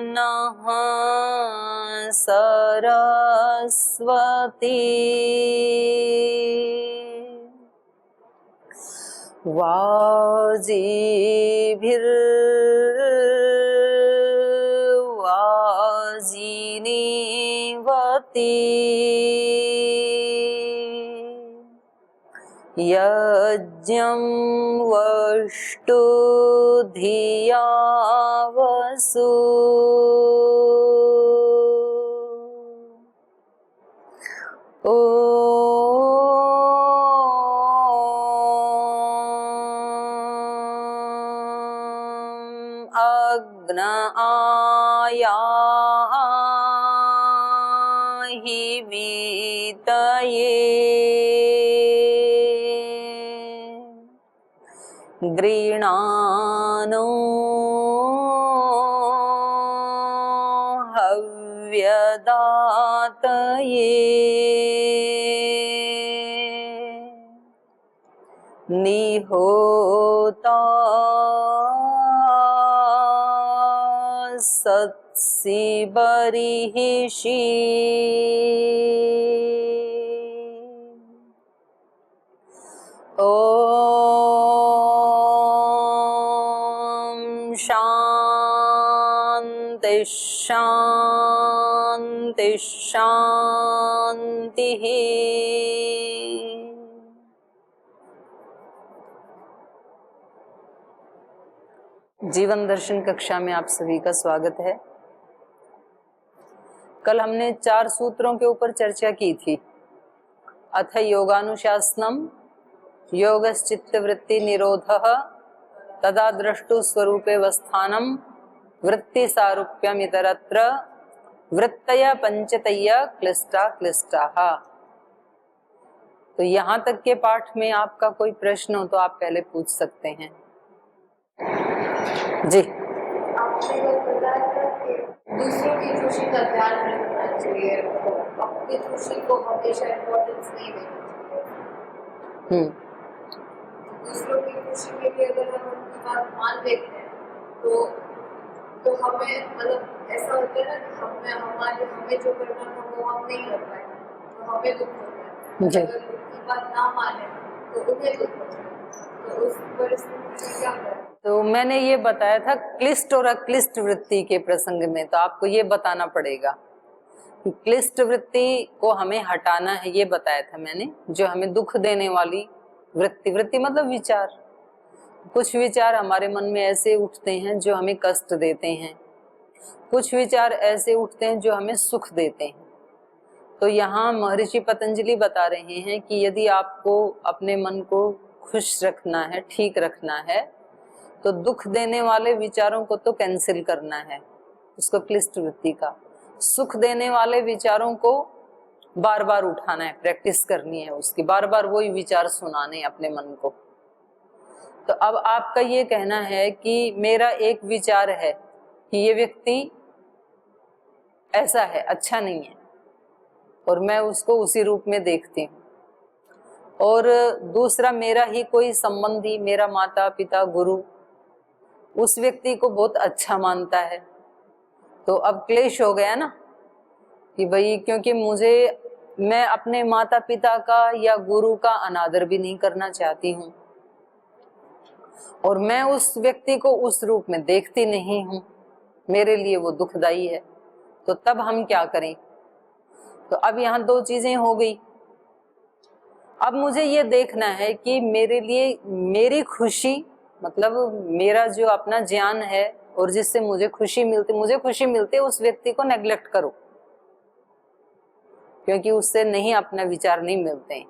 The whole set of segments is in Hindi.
नः सरस्वती वाजिनीवती यज्ञं वष्टु धिया वसु अग्न आयाहि वीतये गृणानो हव्यदातये निहोता सत्सि बर्हिषि ओम शांति शांति शांति। जीवन दर्शन कक्षा में आप सभी का स्वागत है। कल हमने 4 सूत्रों के ऊपर चर्चा की थी। अथ योगानुशासनम योगश्चित्तवृत्ति निरोधः तदा द्रष्टु स्वरूपे वस्थानम वृत्ति सारूप्यम इतरत्र वृत्तय पंचतय क्लिष्टा क्लिष्टाः। तो यहाँ तक के पाठ में आपका कोई प्रश्न हो तो आप पहले पूछ सकते हैं। जी, आपने बताया था कि दूसरों की खुशी का ध्यान रखना चाहिए, अपनी खुशी को हमेशा इम्पोर्टेंस नहीं देनी चाहिए। दूसरों की खुशी में भी अगर हम उनकी बात मान लेते हैं तो हमें मतलब ऐसा होता है ना कि हमें जो करना था वो हम नहीं कर पाए तो हमें दुख होता है। अगर उनकी बात ना माने तो उन्हें दुख होता है। तो उस परिस्थिति में क्या करें? तो मैंने ये बताया था क्लिष्ट और अक्लिष्ट वृत्ति के प्रसंग में, तो आपको ये बताना पड़ेगा कि क्लिष्ट वृत्ति को हमें हटाना है, ये बताया था मैंने। जो हमें दुख देने वाली वृत्ति मतलब विचार, कुछ विचार हमारे मन में ऐसे उठते हैं जो हमें कष्ट देते हैं, कुछ विचार ऐसे उठते हैं जो हमें सुख देते हैं। तो यहाँ महर्षि पतंजलि बता रहे हैं कि यदि आपको अपने मन को खुश रखना है, ठीक रखना है, तो दुख देने वाले विचारों को तो कैंसिल करना है, उसको क्लिष्ट वृत्ति का। सुख देने वाले विचारों को बार बार उठाना है, प्रैक्टिस करनी है उसकी, बार बार वही विचार सुनाने अपने मन को। तो अब आपका ये कहना है कि मेरा एक विचार है कि ये व्यक्ति ऐसा है, अच्छा नहीं है, और मैं उसको उसी रूप में देखती हूँ। और दूसरा, मेरा ही कोई संबंधी, मेरा माता पिता गुरु उस व्यक्ति को बहुत अच्छा मानता है। तो अब क्लेश हो गया ना कि भाई, क्योंकि मैं अपने माता पिता का या गुरु का अनादर भी नहीं करना चाहती हूँ और मैं उस व्यक्ति को उस रूप में देखती नहीं हूँ, मेरे लिए वो दुखदाई है। तो तब हम क्या करें? तो अब यहाँ 2 चीजें हो गई। अब मुझे ये देखना है कि मेरे लिए मेरी खुशी, मतलब मेरा जो अपना ज्ञान है और जिससे मुझे खुशी मिलती है, उस व्यक्ति को नेग्लेक्ट करो, क्योंकि उससे नहीं, अपना विचार नहीं मिलते हैं।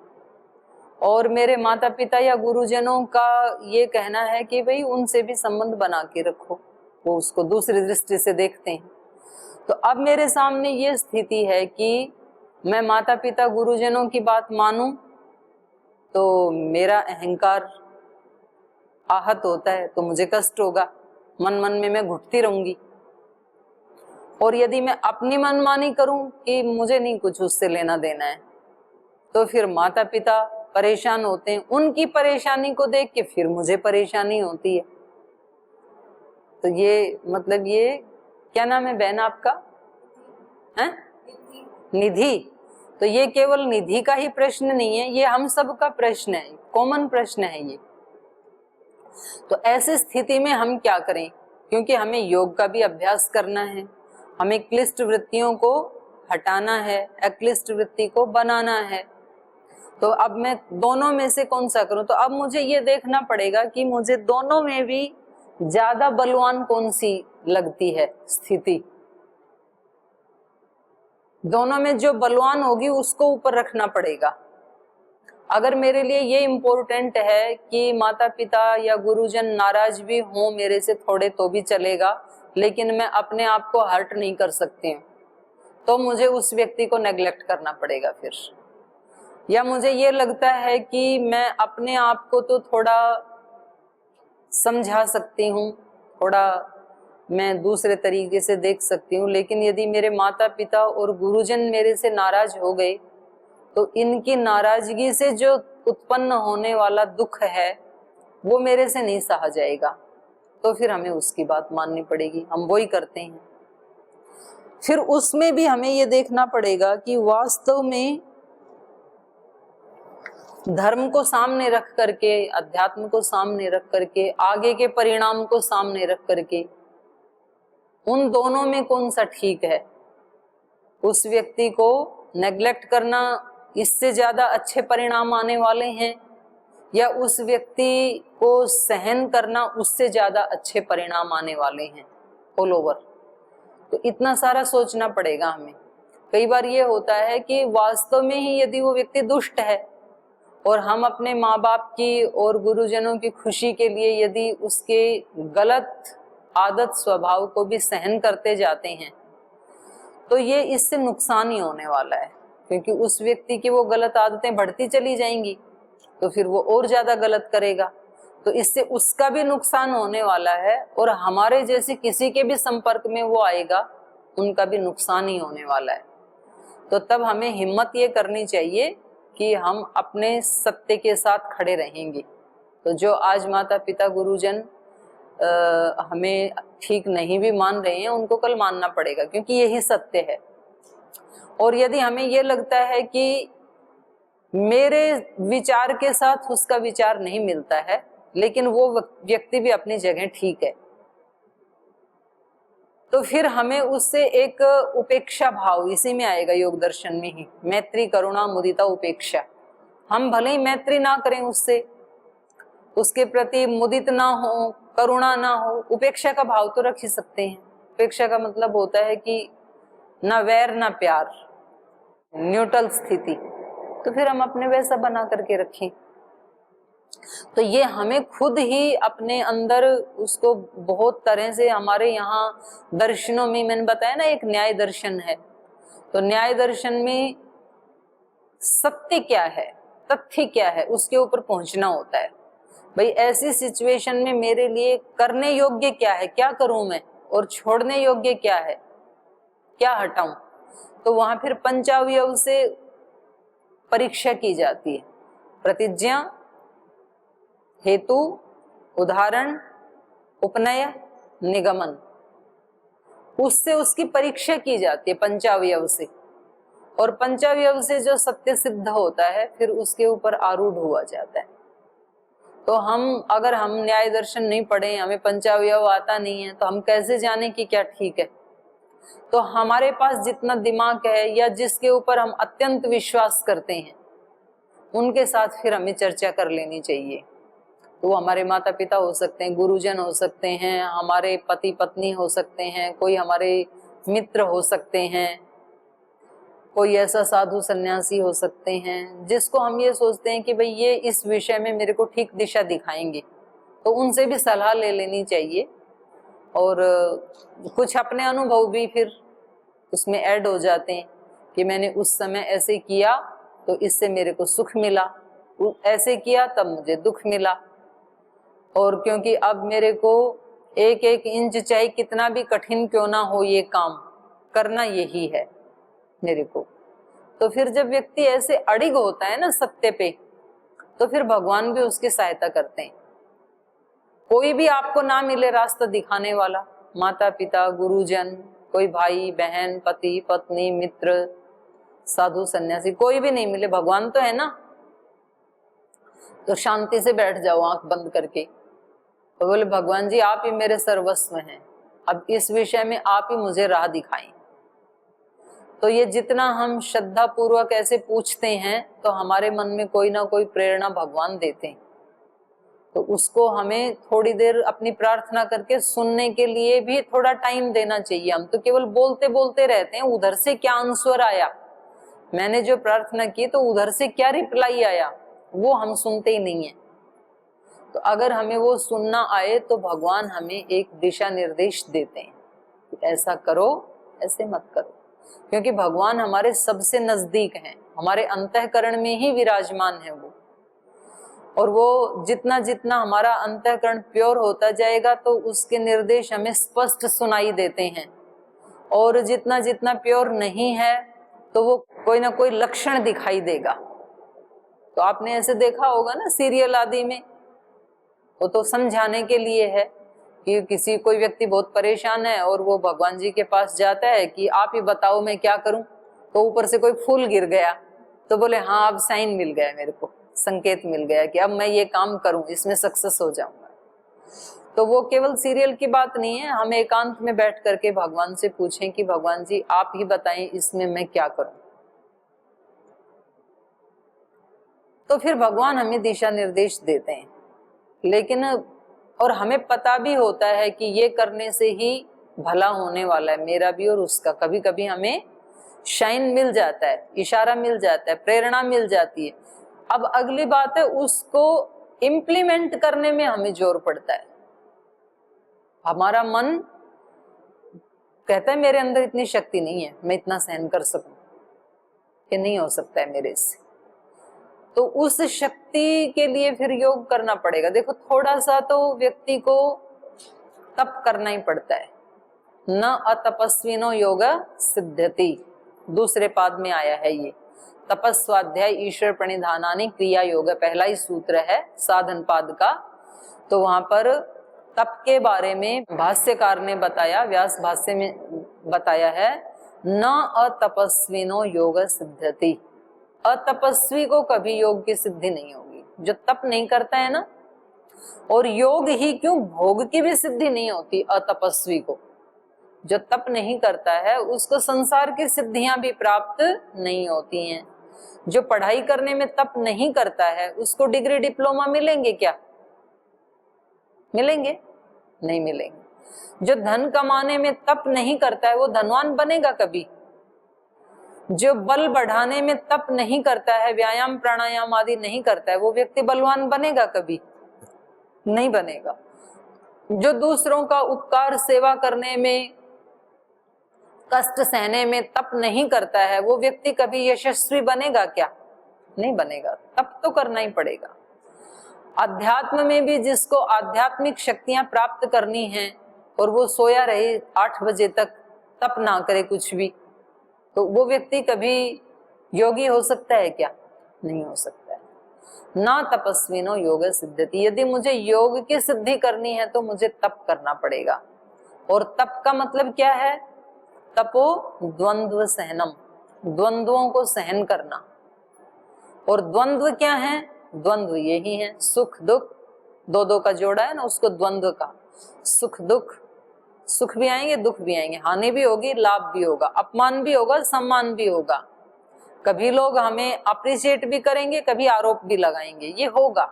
और मेरे माता पिता या गुरुजनों का ये कहना है कि भाई उनसे भी संबंध बना के रखो, वो उसको दूसरी दृष्टि से देखते हैं। तो अब मेरे सामने ये स्थिति है कि मैं माता पिता गुरुजनों की बात मानूं तो मेरा अहंकार आहत होता है, तो मुझे कष्ट होगा, मन में मैं घुटती रहूंगी। और यदि मैं अपनी मनमानी करूं कि मुझे नहीं कुछ उससे लेना देना है, तो फिर माता पिता परेशान होते हैं, उनकी परेशानी को देख के फिर मुझे परेशानी होती है। तो ये मतलब ये क्या नाम है बहन आपका? हैं? निधि। तो ये केवल निधि का ही प्रश्न नहीं है, ये हम सब का प्रश्न है, कॉमन प्रश्न है ये। तो ऐसी स्थिति में हम क्या करें? क्योंकि हमें योग का भी अभ्यास करना है, हमें क्लिष्ट वृत्तियों को हटाना है, अक्लिष्ट वृत्ति को बनाना है। तो अब मैं दोनों में से कौन सा करूं? तो अब मुझे ये देखना पड़ेगा कि मुझे दोनों में भी ज्यादा बलवान कौन सी लगती है स्थिति। दोनों में जो बलवान होगी उसको ऊपर रखना पड़ेगा। अगर मेरे लिए ये इम्पोर्टेंट है कि माता पिता या गुरुजन नाराज भी हों मेरे से थोड़े तो भी चलेगा, लेकिन मैं अपने आप को हर्ट नहीं कर सकती हूँ, तो मुझे उस व्यक्ति को नेग्लेक्ट करना पड़ेगा फिर। या मुझे ये लगता है कि मैं अपने आप को तो थोड़ा समझा सकती हूँ, थोड़ा मैं दूसरे तरीके से देख सकती हूँ, लेकिन यदि मेरे माता पिता और गुरुजन मेरे से नाराज हो गए तो इनकी नाराजगी से जो उत्पन्न होने वाला दुख है वो मेरे से नहीं सहा जाएगा, तो फिर हमें उसकी बात माननी पड़ेगी। हम वही करते हैं। फिर उसमें भी हमें ये देखना पड़ेगा कि वास्तव में धर्म को सामने रख करके, अध्यात्म को सामने रख करके, आगे के परिणाम को सामने रख करके उन दोनों में कौन सा ठीक है। उस व्यक्ति को नेग्लेक्ट करना, इससे ज्यादा अच्छे परिणाम आने वाले हैं, या उस व्यक्ति को सहन करना, उससे ज्यादा अच्छे परिणाम आने वाले हैं ऑल ओवर। तो इतना सारा सोचना पड़ेगा हमें। कई बार ये होता है कि वास्तव में ही यदि वो व्यक्ति दुष्ट है और हम अपने माँ बाप की और गुरुजनों की खुशी के लिए यदि उसके गलत आदत स्वभाव को भी सहन करते जाते हैं, तो ये इससे नुकसान ही होने वाला है, क्योंकि उस व्यक्ति की वो गलत आदतें बढ़ती चली जाएंगी तो फिर वो और ज्यादा गलत करेगा। तो इससे उसका भी नुकसान होने वाला है और हमारे जैसे किसी के भी संपर्क में वो आएगा उनका भी नुकसान ही होने वाला है। तो तब हमें हिम्मत ये करनी चाहिए कि हम अपने सत्य के साथ खड़े रहेंगे। तो जो आज माता पिता गुरुजन हमें ठीक नहीं भी मान रहे हैं, उनको कल मानना पड़ेगा, क्योंकि यही सत्य है। और यदि हमें ये लगता है कि मेरे विचार के साथ उसका विचार नहीं मिलता है, लेकिन वो व्यक्ति भी अपनी जगह ठीक है, तो फिर हमें उससे एक उपेक्षा भाव, इसी में आएगा योग दर्शन में ही, मैत्री करुणा मुदिता उपेक्षा। हम भले ही मैत्री ना करें उससे, उसके प्रति मुदित ना हो, करुणा ना हो, उपेक्षा का भाव तो रख ही सकते हैं। उपेक्षा का मतलब होता है कि ना वैर ना प्यार, न्यूट्रल स्थिति। तो फिर हम अपने वैसा बना करके रखें। तो ये हमें खुद ही अपने अंदर उसको बहुत तरह से, हमारे यहाँ दर्शनों में मैंने बताया ना एक न्याय दर्शन है, तो न्याय दर्शन में सत्य क्या है, तथ्य क्या है, उसके ऊपर पहुंचना होता है। भाई ऐसी सिचुएशन में मेरे लिए करने योग्य क्या है, क्या करूं मैं, और छोड़ने योग्य क्या है, क्या हटाऊं। तो वहां फिर पंचावयव से परीक्षा की जाती है। प्रतिज्ञा, हेतु, उदाहरण, उपनय, निगमन, उससे उसकी परीक्षा की जाती है पंचावयव से। और पंचावयव से जो सत्य सिद्ध होता है फिर उसके ऊपर आरूढ़ हुआ जाता है। तो अगर हम न्याय दर्शन नहीं पढ़े, हमें पंचावयव आता नहीं है, तो हम कैसे जाने कि क्या ठीक है। तो हमारे पास जितना दिमाग है या जिसके ऊपर हम अत्यंत विश्वास करते हैं उनके साथ फिर हमें चर्चा कर लेनी चाहिए। तो वो हमारे माता पिता हो सकते हैं, गुरुजन हो सकते हैं, हमारे पति पत्नी हो सकते हैं, कोई हमारे मित्र हो सकते हैं, कोई ऐसा साधु सन्यासी हो सकते हैं जिसको हम ये सोचते हैं कि भाई ये इस विषय में मेरे को ठीक दिशा दिखाएंगे, तो उनसे भी सलाह ले लेनी चाहिए। और कुछ अपने अनुभव भी फिर उसमें ऐड हो जाते हैं कि मैंने उस समय ऐसे किया तो इससे मेरे को सुख मिला, ऐसे किया तब मुझे दुख मिला। और क्योंकि अब मेरे को एक एक इंच चाहे कितना भी कठिन क्यों ना हो ये काम करना यही है मेरे को। तो फिर जब व्यक्ति ऐसे अड़िग होता है ना सत्य पे, तो फिर भगवान भी उसकी सहायता करते हैं। कोई भी आपको ना मिले रास्ता दिखाने वाला, माता पिता, गुरुजन, कोई भाई बहन, पति पत्नी, मित्र, साधु सन्यासी, कोई भी नहीं मिले, भगवान तो है ना, तो शांति से बैठ जाओ आंख बंद करके। तो बोले भगवान जी आप ही मेरे सर्वस्व हैं, अब इस विषय में आप ही मुझे राह दिखाएं। तो ये जितना हम श्रद्धा पूर्वक ऐसे पूछते हैं तो हमारे मन में कोई ना कोई प्रेरणा भगवान देते हैं। तो उसको हमें थोड़ी देर अपनी प्रार्थना करके सुनने के लिए भी थोड़ा टाइम देना चाहिए। हम तो केवल बोलते बोलते रहते हैं, उधर से क्या आंसर आया, मैंने जो प्रार्थना की तो उधर से क्या रिप्लाई आया, वो हम सुनते ही नहीं है। तो अगर हमें वो सुनना आए तो भगवान हमें एक दिशा निर्देश देते हैं कि ऐसा करो, ऐसे मत करो, क्योंकि भगवान हमारे सबसे नजदीक हैं, हमारे अंतःकरण में ही विराजमान है वो। और वो जितना जितना हमारा अंतःकरण प्योर होता जाएगा तो उसके निर्देश हमें स्पष्ट सुनाई देते हैं, और जितना जितना प्योर नहीं है तो वो कोई ना कोई लक्षण दिखाई देगा। तो आपने ऐसे देखा होगा ना सीरियल आदि में, वो तो समझाने के लिए है कि किसी कोई व्यक्ति बहुत परेशान है और वो भगवान जी के पास जाता है कि आप ही बताओ मैं क्या करूं, तो ऊपर से कोई फूल गिर गया तो बोले हाँ अब साइन मिल गया, मेरे को संकेत मिल गया कि अब मैं ये काम करूं, इसमें सक्सेस हो जाऊंगा। तो वो केवल सीरियल की बात नहीं है, हम एकांत में बैठ करके भगवान से पूछें कि भगवान जी आप ही बताएं इसमें मैं क्या करूं। तो फिर भगवान हमें दिशा निर्देश देते हैं, लेकिन और हमें पता भी होता है कि ये करने से ही भला होने वाला है मेरा भी और उसका। कभी कभी हमें शाइन मिल जाता है, इशारा मिल जाता है, प्रेरणा मिल जाती है। अब अगली बात है उसको इम्प्लीमेंट करने में हमें जोर पड़ता है। हमारा मन कहता है मेरे अंदर इतनी शक्ति नहीं है मैं इतना सहन कर सकूं, कि नहीं हो सकता है मेरे से। तो उस शक्ति के लिए फिर योग करना पड़ेगा। देखो थोड़ा सा तो व्यक्ति को तप करना ही पड़ता है। न अतपस्विनो योग सिद्ध्यति, दूसरे पाद में आया है ये। तपस्वाध्याय ईश्वर प्रणिधानानि क्रिया योग पहला ही सूत्र है साधन पाद का। तो वहां पर तप के बारे में भाष्यकार ने बताया, व्यास भाष्य में बताया है, न अतपस्विनो योग सिद्ध्यति, अतपस्वी को कभी योग की सिद्धि नहीं होगी। जो तप नहीं करता है ना, और योग ही क्यों भोग की भी सिद्धि नहीं होती अतपस्वी को। जो तप नहीं करता है उसको संसार की सिद्धियां भी प्राप्त नहीं होती हैं। जो पढ़ाई करने में तप नहीं करता है उसको डिग्री डिप्लोमा मिलेंगे क्या? मिलेंगे? नहीं मिलेंगे। जो धन कमाने में तप नहीं करता है वो धनवान बनेगा कभी? जो बल बढ़ाने में तप नहीं करता है, व्यायाम प्राणायाम आदि नहीं करता है, वो व्यक्ति बलवान बनेगा कभी? नहीं बनेगा। जो दूसरों का उपकार सेवा करने में, कष्ट सहने में तप नहीं करता है वो व्यक्ति कभी यशस्वी बनेगा क्या? नहीं बनेगा। तप तो करना ही पड़ेगा। अध्यात्म में भी जिसको आध्यात्मिक शक्तियां प्राप्त करनी हैं और वो सोया रहे 8 बजे तक, तप ना करे कुछ भी, तो वो व्यक्ति कभी योगी हो सकता है क्या? नहीं हो सकता है। ना तपस्विनो योग सिद्ध्यति, यदि मुझे योग की सिद्धि करनी है तो मुझे तप करना पड़ेगा। और तप का मतलब क्या है? तपो द्वंद्व सहनम, द्वंद्वों को सहन करना। और द्वंद्व क्या है? द्वंद्व यही है सुख दुख, दो का जोड़ा है ना, उसको द्वंद्व का। सुख दुख, सुख भी आएंगे दुख भी आएंगे, हानि भी होगी लाभ भी होगा, अपमान भी होगा सम्मान भी होगा। कभी लोग हमें अप्रिशिएट भी करेंगे, कभी आरोप भी लगाएंगे, ये होगा।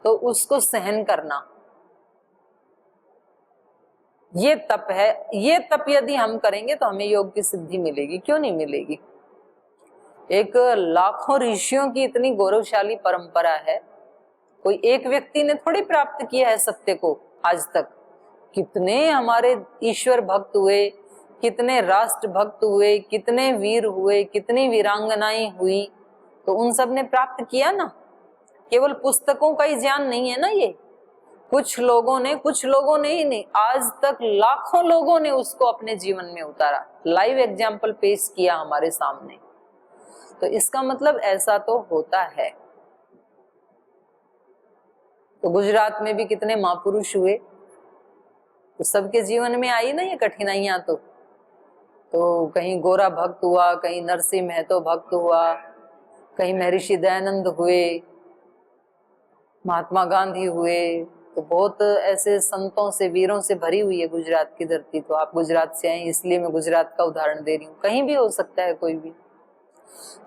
तो उसको सहन करना, ये तप है। ये तप यदि हम करेंगे तो हमें योग की सिद्धि मिलेगी। क्यों नहीं मिलेगी? एक लाखों ऋषियों की इतनी गौरवशाली परंपरा है, कोई एक व्यक्ति ने थोड़ी प्राप्त किया है सत्य को आज तक। कितने हमारे ईश्वर भक्त हुए, कितने राष्ट्र भक्त हुए, कितने वीर हुए, कितनी वीरांगनाएं हुई, तो उन सब ने प्राप्त किया ना। केवल पुस्तकों का ही ज्ञान नहीं है ना ये। कुछ लोगों ने ही नहीं, आज तक लाखों लोगों ने उसको अपने जीवन में उतारा, लाइव एग्जाम्पल पेश किया हमारे सामने। तो इसका मतलब ऐसा तो होता है। तो गुजरात में भी कितने महापुरुष हुए, तो सबके जीवन में आई ना ये कठिनाइयां। तो कहीं गोरा भक्त हुआ, कहीं नरसिंह महतो भक्त हुआ, कहीं महर्षि दयानंद हुए, महात्मा गांधी हुए। तो बहुत ऐसे संतों से, वीरों से भरी हुई है गुजरात की धरती। तो आप गुजरात से आए इसलिए मैं गुजरात का उदाहरण दे रही हूँ, कहीं भी हो सकता है कोई भी।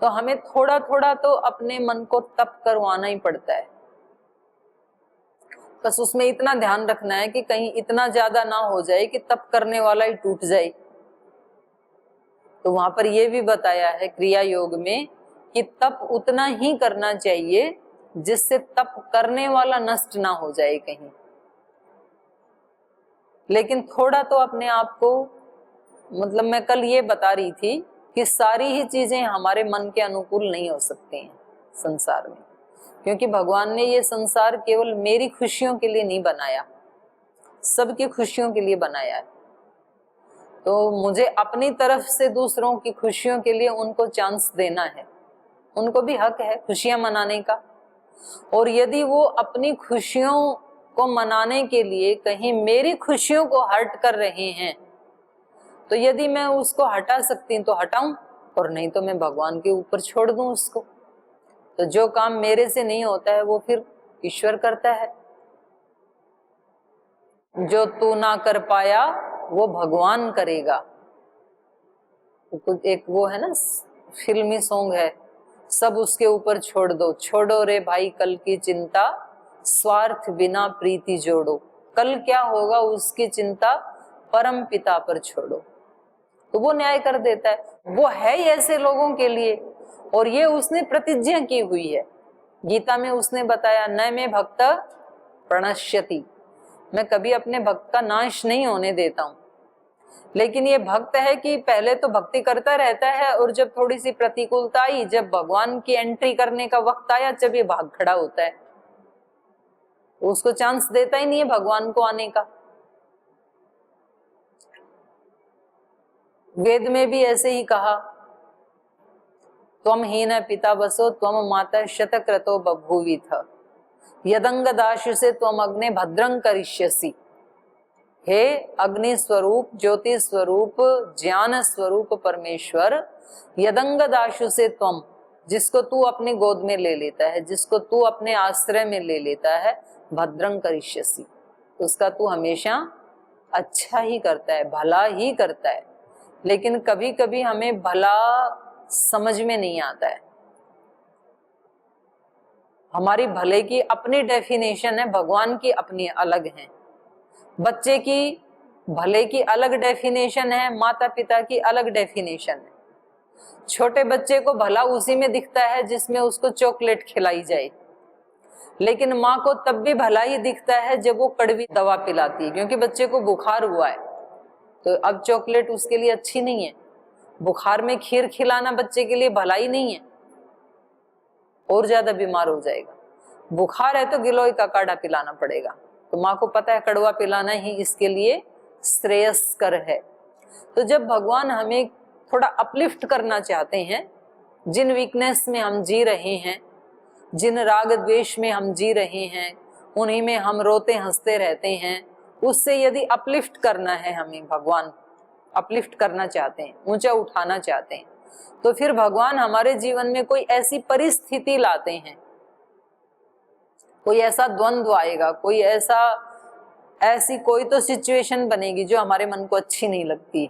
तो हमें थोड़ा थोड़ा तो अपने मन को तप करवाना ही पड़ता है। बस उसमें इतना ध्यान रखना है कि कहीं इतना ज्यादा ना हो जाए कि तप करने वाला ही टूट जाए। तो वहां पर यह भी बताया है क्रिया योग में कि तप उतना ही करना चाहिए जिससे तप करने वाला नष्ट ना हो जाए कहीं। लेकिन थोड़ा तो अपने आप को, मतलब मैं कल ये बता रही थी कि सारी ही चीजें हमारे मन के अनुकूल नहीं हो सकती हैं संसार में, क्योंकि भगवान ने ये संसार केवल मेरी खुशियों के लिए नहीं बनाया, सबकी खुशियों के लिए बनाया है। तो मुझे अपनी तरफ से दूसरों की खुशियों के लिए उनको चांस देना है, उनको भी हक है खुशियां मनाने का। और यदि वो अपनी खुशियों को मनाने के लिए कहीं मेरी खुशियों को हर्ट कर रहे हैं, तो यदि मैं उसको हटा सकती हूं तो हटाऊं, और नहीं तो मैं भगवान के ऊपर छोड़ दूं उसको। तो जो काम मेरे से नहीं होता है वो फिर ईश्वर करता है। जो तू ना कर पाया वो भगवान करेगा। तो कुछ एक वो है ना फिल्मी सॉन्ग है, सब उसके ऊपर छोड़ दो, छोड़ो रे भाई कल की चिंता, स्वार्थ बिना प्रीति जोड़ो। कल क्या होगा उसकी चिंता परम पिता पर छोड़ो। तो वो न्याय कर देता है। वो है ही ऐसे लोगों के लिए, और ये उसने प्रतिज्ञा की हुई है। गीता में उसने बताया, न मैं भक्त प्रणश्यति, मैं कभी अपने भक्त का नाश नहीं होने देता हूं। लेकिन ये भक्त है कि पहले तो भक्ति करता रहता है, और जब थोड़ी सी प्रतिकूलता आई, जब भगवान की एंट्री करने का वक्त आया, जब ये भाग खड़ा होता है, उसको चांस देता ही नहीं है भगवान को आने का। वेद में भी ऐसे ही कहा, त्वम हीन पिता बसो त्वम माता शतक्रतो बभूविथ, यदंग दाशु से त्वम अग्ने भद्रं करिष्यसि। हे अग्नि स्वरूप, ज्योति स्वरूप, ज्ञान स्वरूप परमेश्वर, यदंग दाशु से त्वम, जिसको तू अपनी गोद में ले लेता है, जिसको तू अपने आश्रय में ले लेता है, भद्रं करिष्यसि, उसका तू हमेशा अच्छा ही करता है, भला ही करता है। लेकिन कभी कभी हमें भला समझ में नहीं आता है। हमारी भले की अपनी डेफिनेशन है, भगवान की अपनी अलग है। बच्चे की भले की अलग डेफिनेशन है, माता पिता की अलग डेफिनेशन है। छोटे बच्चे को भला उसी में दिखता है जिसमें उसको चॉकलेट खिलाई जाए, लेकिन माँ को तब भी भला ही दिखता है जब वो कड़वी दवा पिलाती है, क्योंकि बच्चे को बुखार हुआ है। तो अब चॉकलेट उसके लिए अच्छी नहीं है, बुखार में खीर खिलाना बच्चे के लिए भलाई नहीं है, और ज्यादा बीमार हो जाएगा। बुखार है तो गिलोय का काढ़ा पिलाना पड़ेगा। तो माँ को पता है कड़वा पिलाना ही इसके लिए श्रेयस्कर है। तो जब भगवान हमें थोड़ा अपलिफ्ट करना चाहते हैं, जिन वीकनेस में हम जी रहे हैं, जिन राग द्वेष में हम जी रहे हैं, उन्हीं में हम रोते हंसते रहते हैं, उससे यदि अपलिफ्ट करना है, हमें भगवान अपलिफ्ट करना चाहते हैं, ऊंचा उठाना चाहते हैं, तो फिर भगवान हमारे जीवन में कोई ऐसी परिस्थिति लाते हैं, कोई ऐसा द्वंद्व आएगा, कोई ऐसी कोई तो सिचुएशन बनेगी जो हमारे मन को अच्छी नहीं लगती।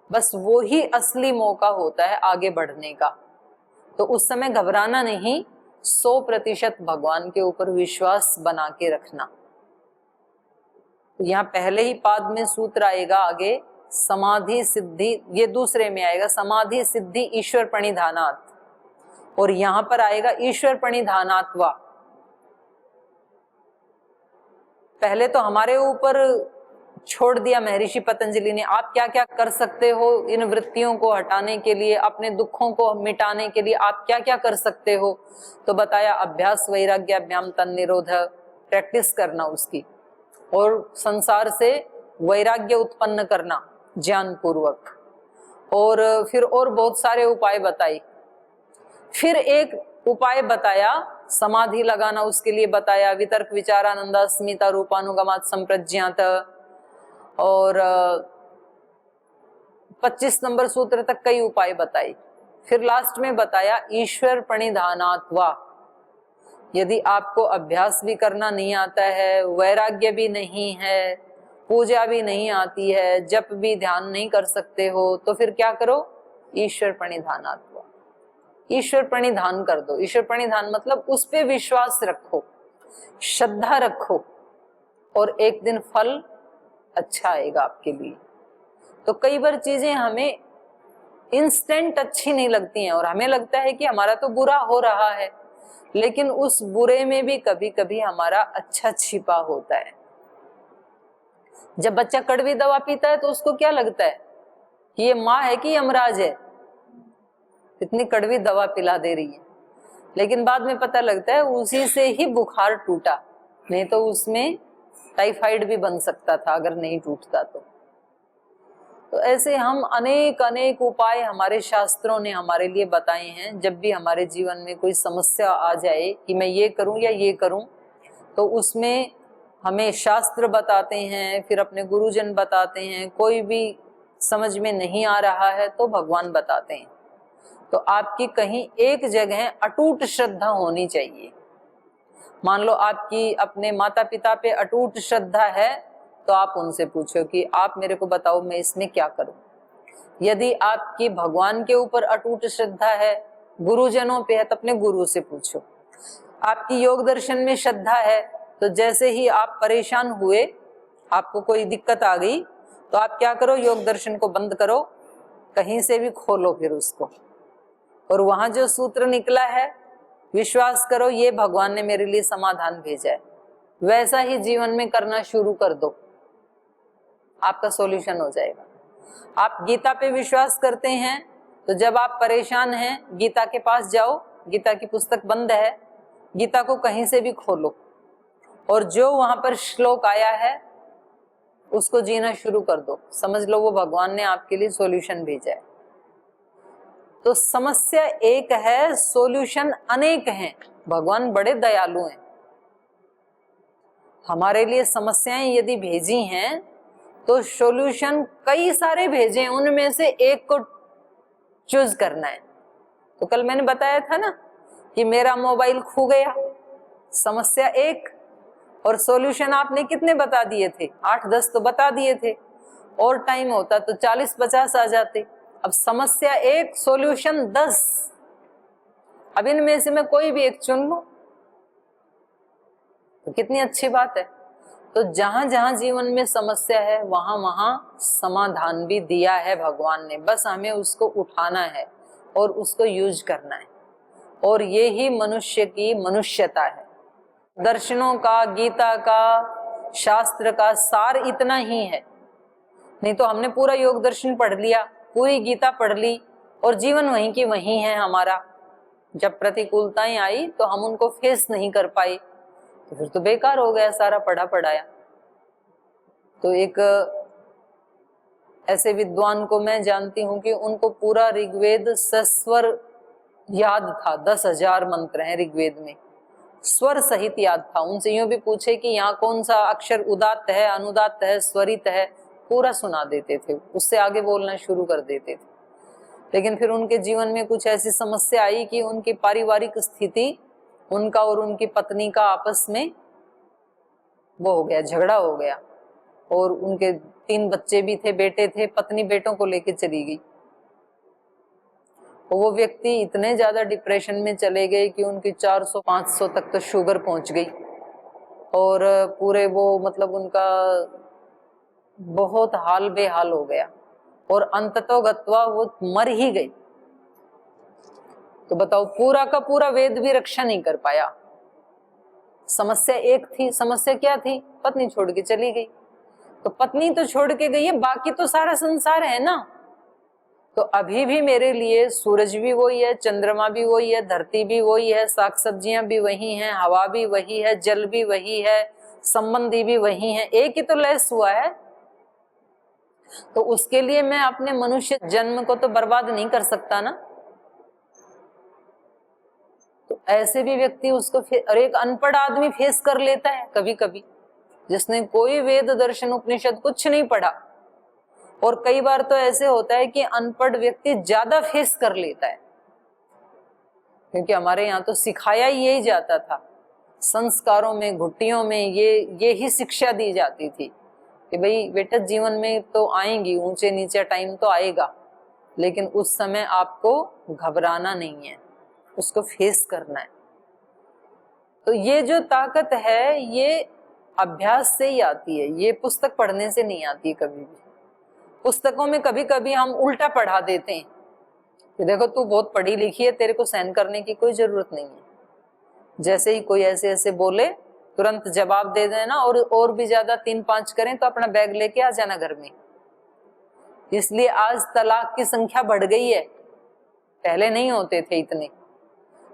बस वो ही असली मौका होता है आगे बढ़ने का। तो उस समय घबराना नहीं, 100% भगवान के ऊपर विश्वास बना के रखना। यहाँ पहले ही पाद में सूत्र आएगा आगे, समाधि सिद्धि, ये दूसरे में आएगा, समाधि सिद्धि ईश्वर प्रणिधानात्, और यहां पर आएगा ईश्वर प्रणिधानात्वा। पहले तो हमारे ऊपर छोड़ दिया महर्षि पतंजलि ने, आप क्या क्या कर सकते हो इन वृत्तियों को हटाने के लिए, अपने दुखों को मिटाने के लिए आप क्या क्या कर सकते हो। तो बताया अभ्यास वैराग्याभ्याम तन निरोध, प्रैक्टिस करना उसकी, और संसार से वैराग्य उत्पन्न करना ज्ञान पूर्वक, और फिर और बहुत सारे उपाय बताई। फिर एक उपाय बताया समाधि लगाना, उसके लिए बताया वितर्क विचारानंद अस्मिता रूपानुगमात संप्रज्ञात, और 25 नंबर सूत्र तक कई उपाय बताए। फिर लास्ट में बताया ईश्वर प्रणिधानात्वा, यदि आपको अभ्यास भी करना नहीं आता है, वैराग्य भी नहीं है, पूजा भी नहीं आती है, जप भी ध्यान नहीं कर सकते हो, तो फिर क्या करो? ईश्वर प्रणिधानात्वा, ईश्वर प्रणिधान कर दो। ईश्वर प्रणिधान मतलब उस पे विश्वास रखो, श्रद्धा रखो, और एक दिन फल अच्छा आएगा आपके लिए। तो कई बार चीजें हमें इंस्टेंट अच्छी नहीं लगती हैं और हमें लगता है कि हमारा तो बुरा हो रहा है, लेकिन उस बुरे में भी कभी कभी हमारा अच्छा छिपा होता है। जब बच्चा कड़वी दवा पीता है तो उसको क्या लगता है कि ये माँ है कि यमराज है, इतनी कड़वी दवा पिला दे रही है, लेकिन बाद में पता लगता है उसी से ही बुखार टूटा, नहीं तो उसमें टाइफाइड भी बन सकता था अगर नहीं टूटता तो ऐसे हम अनेक अनेक उपाय हमारे शास्त्रों ने हमारे लिए बताए हैं। जब भी हमारे जीवन में कोई समस्या आ जाए कि मैं ये करूं या ये करूं, तो उसमें हमें शास्त्र बताते हैं, फिर अपने गुरुजन बताते हैं, कोई भी समझ में नहीं आ रहा है तो भगवान बताते हैं। तो आपकी कहीं एक जगह अटूट श्रद्धा होनी चाहिए। मान लो आपकी अपने माता पिता पे अटूट श्रद्धा है, तो आप उनसे पूछो कि आप मेरे को बताओ मैं इसमें क्या करूं। यदि आपकी भगवान के ऊपर अटूट श्रद्धा है, गुरुजनों पे है, तो अपने गुरु से पूछो। आपकी योग दर्शन में श्रद्धा है, तो जैसे ही आप परेशान हुए, आपको कोई दिक्कत आ गई, तो आप क्या करो? योग दर्शन को बंद करो, कहीं से भी खोलो फिर उसको, और वहां जो सूत्र निकला है विश्वास करो ये भगवान ने मेरे लिए समाधान भेजा है, वैसा ही जीवन में करना शुरू कर दो, आपका सॉल्यूशन हो जाएगा। आप गीता पे विश्वास करते हैं, तो जब आप परेशान हैं गीता के पास जाओ, गीता की पुस्तक बंद है, गीता को कहीं से भी खोलो, और जो वहां पर श्लोक आया है उसको जीना शुरू कर दो, समझ लो वो भगवान ने आपके लिए सॉल्यूशन भेजा है। तो समस्या एक है, सॉल्यूशन अनेक हैं। भगवान बड़े दयालु हैं, हमारे लिए समस्याएं यदि भेजी हैं तो सॉल्यूशन कई सारे भेजे, उनमें से एक को चूज करना है। तो कल मैंने बताया था ना कि मेरा मोबाइल खो गया, समस्या एक, और सॉल्यूशन आपने कितने बता दिए थे? 8-10 तो बता दिए थे, और टाइम होता तो 40-50 आ जाते। अब समस्या एक, सॉल्यूशन 10, अब इनमें से मैं कोई भी एक चुन लूं तो कितनी अच्छी बात है। तो जहां जहां जीवन में समस्या है वहां वहां समाधान भी दिया है भगवान ने, बस हमें उसको उठाना है और उसको यूज करना है, और ये ही मनुष्य की मनुष्यता है। दर्शनों का, गीता का, शास्त्र का सार इतना ही है, नहीं तो हमने पूरा योग दर्शन पढ़ लिया, पूरी गीता पढ़ ली, और जीवन वहीं की वहीं है हमारा। जब प्रतिकूलताएं आई तो हम उनको फेस नहीं कर पाए, तो फिर तो बेकार हो गया सारा पढ़ा पढ़ाया। तो एक ऐसे विद्वान को मैं जानती हूं कि उनको पूरा ऋग्वेद सस्वर याद था, 10,000 मंत्र हैं ऋग्वेद में, स्वर सहित याद था। उनसे यूं भी पूछे कि यहाँ कौन सा अक्षर उदात्त है, अनुदात्त है, स्वरित है, पूरा सुना देते थे, उससे आगे बोलना शुरू कर देते थे। लेकिन फिर उनके जीवन में कुछ ऐसी समस्या आई कि उनकी पारिवारिक स्थिति, उनका और उनकी पत्नी का आपस में वो हो गया, झगड़ा हो गया, और उनके 3 बच्चे भी थे, बेटे थे, पत्नी बेटों को लेके चली गई। वो व्यक्ति इतने ज्यादा डिप्रेशन में चले गए कि उनकी 400-500 तक तो शुगर पहुंच गई, और पूरे वो मतलब उनका बहुत हाल बेहाल हो गया, और अंततः गत्वा वो मर ही गई। तो बताओ, पूरा का पूरा वेद भी रक्षा नहीं कर पाया। समस्या एक थी, समस्या क्या थी? पत्नी छोड़ के चली गई। तो पत्नी तो छोड़ के गई है, बाकी तो सारा संसार है ना। तो अभी भी मेरे लिए सूरज भी वही है, चंद्रमा भी वही है, धरती भी वही है, साग सब्जियां भी वही हैं, हवा भी वही है, जल भी वही है, संबंधी भी वही है, एक ही तो लैस हुआ है। तो उसके लिए मैं अपने मनुष्य जन्म को तो बर्बाद नहीं कर सकता ना। तो ऐसे भी व्यक्ति उसको, और एक अनपढ़ आदमी फेस कर लेता है कभी कभी, जिसने कोई वेद दर्शन उपनिषद कुछ नहीं पढ़ा। और कई बार तो ऐसे होता है कि अनपढ़ व्यक्ति ज्यादा फेस कर लेता है, क्योंकि हमारे यहाँ तो सिखाया ही यही जाता था, संस्कारों में, घुट्टियों में ये ही शिक्षा दी जाती थी कि भाई बेटा जीवन में तो आएंगी ऊंचे नीचे टाइम तो आएगा, लेकिन उस समय आपको घबराना नहीं है, उसको फेस करना है। तो ये जो ताकत है ये अभ्यास से ही आती है, ये पुस्तक पढ़ने से नहीं आती कभी भी। पुस्तकों में कभी कभी हम उल्टा पढ़ा देते हैं कि देखो तू बहुत पढ़ी लिखी है, तेरे को सहन करने की कोई जरूरत नहीं है। जैसे ही कोई ऐसे ऐसे बोले तुरंत जवाब दे देना, और भी ज्यादा 3-5 करें तो अपना बैग लेके आ जाना घर में। इसलिए आज तलाक की संख्या बढ़ गई है, पहले नहीं होते थे इतने।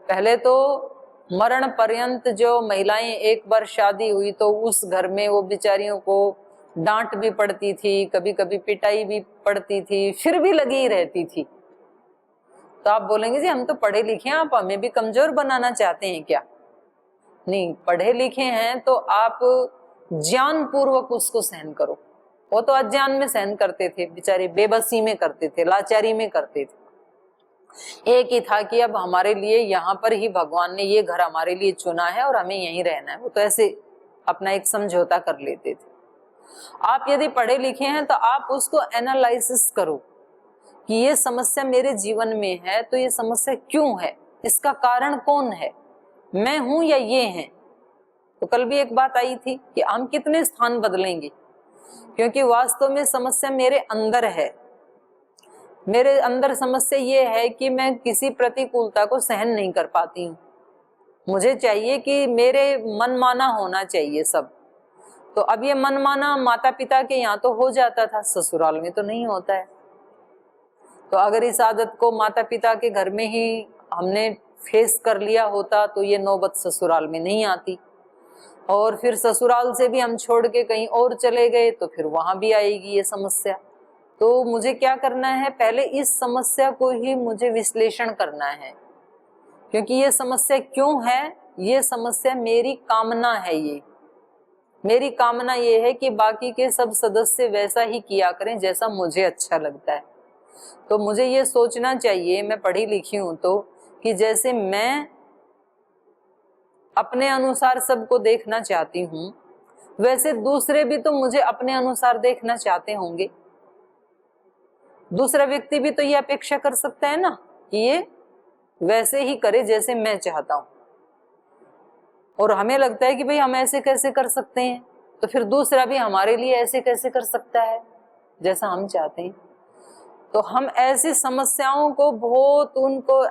पहले तो मरण पर्यंत जो महिलाएं, एक बार शादी हुई तो उस घर में वो बेचारियों को डांट भी पड़ती थी, कभी कभी पिटाई भी पड़ती थी, फिर भी लगी ही रहती थी। तो आप बोलेंगे जी हम तो पढ़े लिखे हैं, आप हमें भी कमजोर बनाना चाहते हैं क्या? नहीं, पढ़े लिखे हैं तो आप ज्ञान पूर्वक उसको सहन करो। वो तो अज्ञान में सहन करते थे बेचारे, बेबसी में करते थे, लाचारी में करते थे। एक ही था कि अब हमारे लिए यहाँ पर ही भगवान ने ये घर हमारे लिए चुना है और हमें यहीं रहना है। वो तो ऐसे अपना एक समझौता कर लेते थे। आप यदि पढ़े लिखे हैं तो आप उसको एनालिसिस करो कि ये समस्या मेरे जीवन में है तो ये समस्या क्यों है, इसका कारण कौन है, मैं हूं या ये हैं। तो कल भी एक बात आई थी कि हम कितने स्थान बदलेंगे, क्योंकि वास्तव में समस्या मेरे अंदर है। मेरे अंदर समस्या ये है कि मैं किसी प्रतिकूलता को सहन नहीं कर पाती हूँ। मुझे चाहिए कि मेरे मनमाना होना चाहिए सब। तो अब ये मनमाना माता पिता के यहाँ तो हो जाता था, ससुराल में तो नहीं होता है। तो अगर इस आदत को माता पिता के घर में ही हमने फेस कर लिया होता तो ये नौबत ससुराल में नहीं आती। और फिर ससुराल से भी हम छोड़ के कहीं और चले गए तो फिर वहां भी आएगी ये समस्या। तो मुझे क्या करना है, पहले इस समस्या को ही मुझे विश्लेषण करना है, क्योंकि ये समस्या क्यों है, ये समस्या मेरी कामना है। ये मेरी कामना ये है कि बाकी के सब सदस्य वैसा ही किया करें जैसा मुझे अच्छा लगता है। तो मुझे ये सोचना चाहिए, मैं पढ़ी लिखी हूं तो, कि जैसे मैं अपने अनुसार सबको देखना चाहती हूँ वैसे दूसरे भी तो मुझे अपने अनुसार देखना चाहते होंगे। दूसरा व्यक्ति भी तो ये अपेक्षा कर सकता है ना कि ये वैसे ही करे जैसे मैं चाहता हूं। और हमें लगता है कि भाई हम ऐसे कैसे कर सकते हैं, तो फिर दूसरा भी हमारे लिए ऐसे कैसे कर सकता है जैसा हम चाहते हैं। तो हम ऐसी समस्याओं को बहुत उनको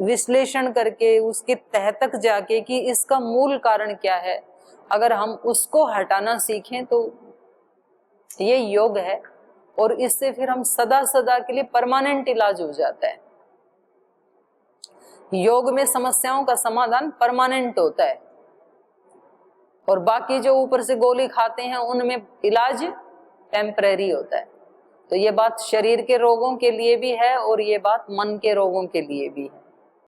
विश्लेषण करके उसके तह तक जाके कि इसका मूल कारण क्या है, अगर हम उसको हटाना सीखें तो ये योग है। और इससे फिर हम सदा सदा के लिए परमानेंट इलाज हो जाता है। योग में समस्याओं का समाधान परमानेंट होता है, और बाकी जो ऊपर से गोली खाते हैं उनमें इलाज टेम्परेरी होता है। तो ये बात शरीर के रोगों के लिए भी है और ये बात मन के रोगों के लिए भी है।